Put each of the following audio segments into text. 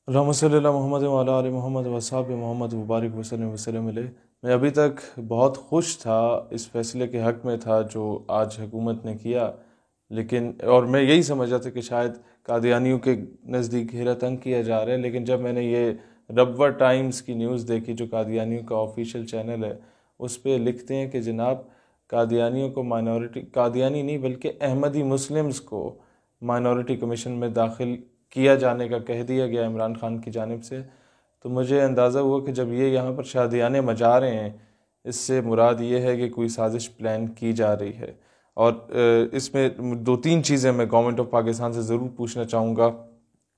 रहमत सल्लल्लाहु मोहम्मद व अला आलि मोहम्मद वसाहब मोहम्मद मुबारक वसल्लम वसल्लम अलैहि। मैं अभी तक बहुत खुश था, इस फैसले के हक़ में था जो आज हुकूमत ने किया। लेकिन और मैं यही समझ रहा था कि शायद कादियानियों के नज़दीक घेरा तंग किया जा रहा है। लेकिन जब मैंने ये रब्वा टाइम्स की न्यूज़ देखी, जो कादियानियों का ऑफिशियल चैनल है, उस पर लिखते हैं कि जनाब कादियानियों को माइनॉरिटी, कादियानी नहीं बल्कि अहमदी मुस्लिम्स को माइनॉरिटी कमीशन में दाखिल किया जाने का कह दिया गया इमरान खान की जानिब से। तो मुझे अंदाज़ा हुआ कि जब ये यहाँ पर शादियाने मचा रहे हैं, इससे मुराद ये है कि कोई साजिश प्लान की जा रही है। और इसमें दो तीन चीज़ें मैं गवर्नमेंट ऑफ पाकिस्तान से ज़रूर पूछना चाहूँगा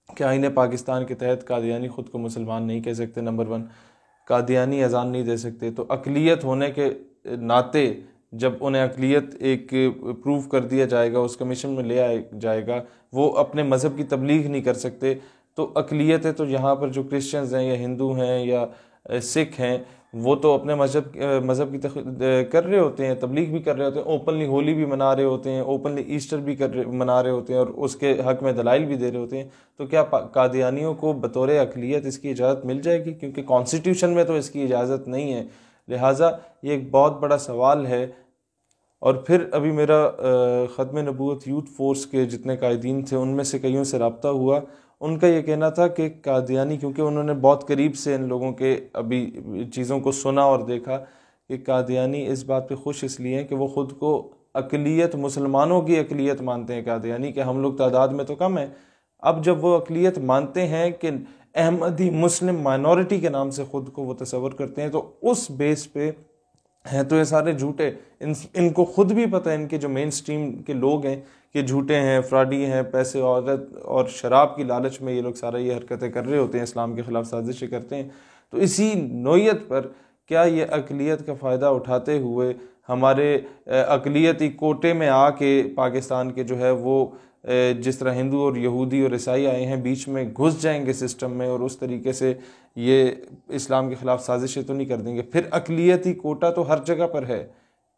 कि आईन पाकिस्तान के तहत कादियानी ख़ुद को मुसलमान नहीं कह सकते, नंबर वन। कादियानी अजान नहीं दे सकते, तो अक़लियत होने के नाते जब उन्हें अक़लियत एक प्रूव कर दिया जाएगा, उस कमीशन में ले आया जाएगा, वो अपने मज़हब की तबलीग नहीं कर सकते। तो अक़लियत है, तो यहाँ पर जो क्रिश्चियंस हैं या हिंदू हैं या सिख हैं, वो तो अपने मज़हब की कर रहे होते हैं, तबलीग भी कर रहे होते हैं, ओपनली होली भी मना रहे होते हैं, ओपनली ईस्टर भी मना रहे होते हैं और उसके हक़ में दलाइल भी दे रहे होते हैं। तो क्या कादियानियों को बतौर अक़लियत इसकी इजाज़त मिल जाएगी? क्योंकि कॉन्स्टिट्यूशन में तो इसकी इजाज़त नहीं है। लिहाजा ये एक बहुत बड़ा सवाल है। और फिर अभी मेरा ख़त्म नबूवत यूथ फोर्स के जितने कायदीन थे, उनमें से कईयों से रब्ता हुआ। उनका ये कहना था कि कादियानी, क्योंकि उन्होंने बहुत करीब से इन लोगों के अभी चीज़ों को सुना और देखा, कि कादियानी इस बात पे खुश इसलिए हैं कि वो ख़ुद को अक़लियत, मुसलमानों की अक़लियत मानते हैं कादियानी, कि हम लोग तादाद में तो कम हैं। अब जब वो अक़लियत मानते हैं कि अहमदी मुस्लिम माइनॉरिटी के नाम से ख़ुद को वो तसव्वुर करते हैं, तो उस बेस पे हैं तो ये सारे झूठे। इनको खुद भी पता है, इनके जो मेन स्ट्रीम के लोग हैं कि झूठे हैं, फ्रॉडी हैं, पैसे, औरत और शराब की लालच में ये लोग सारा ये हरकतें कर रहे होते हैं, इस्लाम के ख़िलाफ़ साजिशें करते हैं। तो इसी नोयत पर क्या ये अक़लियत का फ़ायदा उठाते हुए हमारे अक़लियती कोटे में आके पाकिस्तान के जो है वो जिस तरह हिंदू और यहूदी और ईसाई आए हैं, बीच में घुस जाएंगे सिस्टम में और उस तरीके से ये इस्लाम के ख़िलाफ़ साजिशें तो नहीं कर देंगे? फिर अक़लियती कोटा तो हर जगह पर है,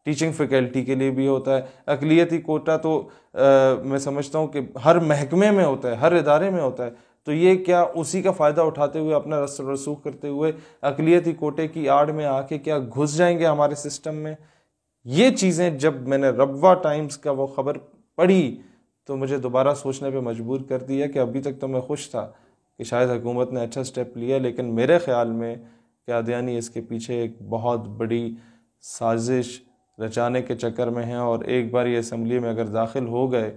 टीचिंग फैकल्टी के लिए भी होता है। अक़लियती कोटा तो मैं समझता हूँ कि हर महकमे में होता है, हर इदारे में होता है। तो ये क्या उसी का फ़ायदा उठाते हुए, अपना रसूख करते हुए अक़लियती कोटे की आड़ में आके क्या घुस जाएंगे हमारे सिस्टम में? ये चीज़ें जब मैंने रब्वा टाइम्स का वो ख़बर पढ़ी, तो मुझे दोबारा सोचने पे मजबूर कर दिया कि अभी तक तो मैं खुश था कि शायद हुकूमत ने अच्छा स्टेप लिया, लेकिन मेरे ख़्याल में कादियानी इसके पीछे एक बहुत बड़ी साजिश रचाने के चक्कर में है। और एक बार ये असम्बली में अगर दाखिल हो गए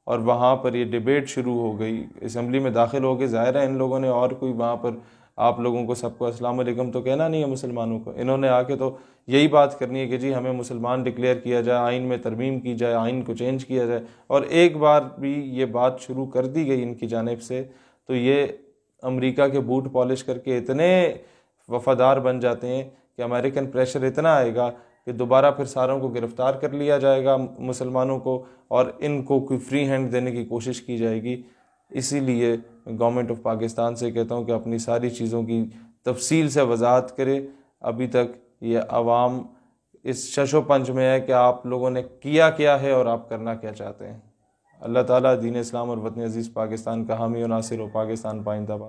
और वहाँ पर ये डिबेट शुरू हो गई, असम्बली में दाखिल हो गए, ज़ाहिर है इन लोगों ने और कोई वहाँ पर आप लोगों को सबको अस्सलाम वालेकुम तो कहना नहीं है मुसलमानों को। इन्होंने आके तो यही बात करनी है कि जी हमें मुसलमान डिक्लेयर किया जाए, आइन में तरमीम की जाए, आइन को चेंज किया जाए। और एक बार भी ये बात शुरू कर दी गई इनकी जानिब से, तो ये अमेरिका के बूट पॉलिश करके इतने वफादार बन जाते हैं कि अमेरिकन प्रेशर इतना आएगा कि दोबारा फिर सारों को गिरफ़्तार कर लिया जाएगा, मुसलमानों को, और इनको कोई फ्री हैंड देने की कोशिश की जाएगी। इसीलिए गवर्नमेंट ऑफ पाकिस्तान से कहता हूँ कि अपनी सारी चीज़ों की तफसील से वजाहत करे। अभी तक ये अवाम इस शशो पंच में है कि आप लोगों ने किया क्या है और आप करना क्या चाहते हैं। अल्लाह ताला दीन इस्लाम और वतन अजीज़ पाकिस्तान का हामी और नासिर हो। पाकिस्तान पाइंदाबाद।